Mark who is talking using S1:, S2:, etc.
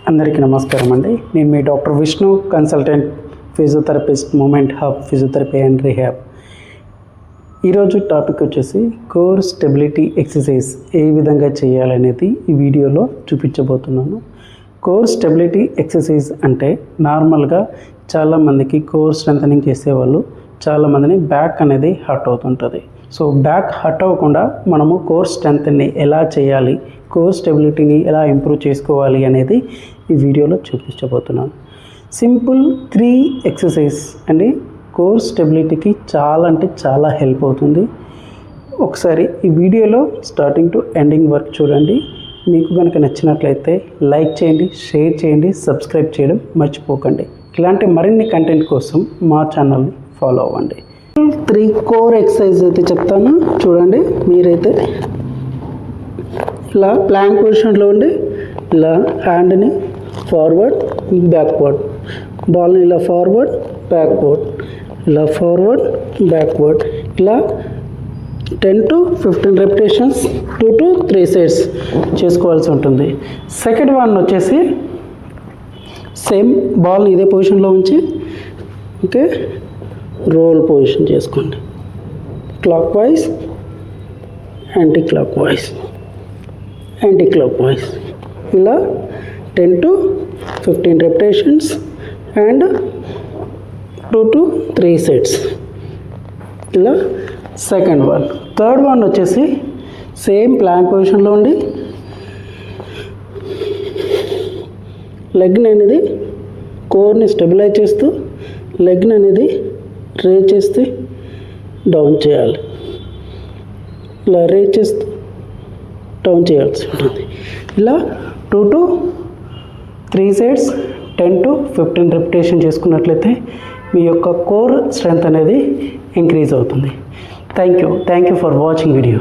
S1: అందరికీ నమస్కారం అండి. నేను మీ doctor Vishnu, consultant physiotherapist, movement hub physiotherapy and rehab. ఈరోజు టాపిక్ వచ్చేసి కోర్ స్టెబిలిటీ ఎక్సర్సైజ్ ఏ విధంగా చేయాలనేది ఈ వీడియోలో చూపించబోతున్నాను. కోర్ స్టెబిలిటీ ఎక్సర్సైజ్ అంటే నార్మల్గా చాలామందికి కోర్ స్ట్రెంథనింగ్ చేసేవాళ్ళు చాలామందిని బ్యాక్ అనేది హర్ట్ అవుతుంటుంది. సో బ్యాక్ హర్ట్ అవ్వకుండా మనము కోర్ స్ట్రెంత్ని ఎలా చేయాలి, కోర్ స్టెబిలిటీని ఎలా ఇంప్రూవ్ చేసుకోవాలి అనేది ఈ వీడియోలో చూపించబోతున్నాను. సింపుల్ 3 ఎక్సర్సైజ్ అండి కోర్ స్టెబిలిటీకి చాలా అంటే చాలా హెల్ప్ అవుతుంది. ఒకసారి ఈ వీడియోలో స్టార్టింగ్ టు ఎండింగ్ వరకు చూడండి. మీకు కనుక నచ్చినట్లయితే లైక్ చేయండి, షేర్ చేయండి, సబ్స్క్రైబ్ చేయడం మర్చిపోకండి. ఇలాంటి మరిన్ని కంటెంట్ కోసం మా ఛానల్ని ఫాలో అవ్వండి. 3 కోర్ ఎక్సర్సైజ్ అయితే చెప్తాను చూడండి. మీరైతే ఇలా ప్లాంక్ పొజిషన్లో ఉండి ఇలా హ్యాండ్ని ఫార్వర్డ్ బ్యాక్వర్డ్, బాల్ని ఇలా ఫార్వర్డ్ బ్యాక్వర్డ్, ఇలా ఫార్వర్డ్ బ్యాక్వర్డ్, ఇలా 10 to 15 రెపిటేషన్స్ 2 to 3 సెట్స్ చేసుకోవాల్సి ఉంటుంది. సెకండ్ వన్ వచ్చేసి సేమ్ బాల్ని ఇదే పొజిషన్లో ఉంచి ఓకే రోల్ పొజిషన్ చేసుకోండి. Clock wise, anti clock wise, anti clock wise, ఇలా 10 to 15 repetitions and 2 to 3 sets. ఇలా సెకండ్ వన్. థర్డ్ వన్ వచ్చేసి సేమ్ ప్లాంక్ పొజిషన్లో ఉండి లెగ్ని అనేది కోర్ని స్టెబిలైజ్ చేస్తూ లెగ్ని అనేది రేజ్ చేస్తే డౌన్ చేయాలి. ఇలా రేజ్ చేస్తూ డౌన్ చేయాల్సి ఉంటుంది. ఇలా 2 to 3 సెట్స్ 10 to 15 రెపిటేషన్ చేసుకున్నట్లయితే మీ యొక్క కోర్ స్ట్రెంత్ అనేది ఇంక్రీజ్ అవుతుంది. Thank you for watching video.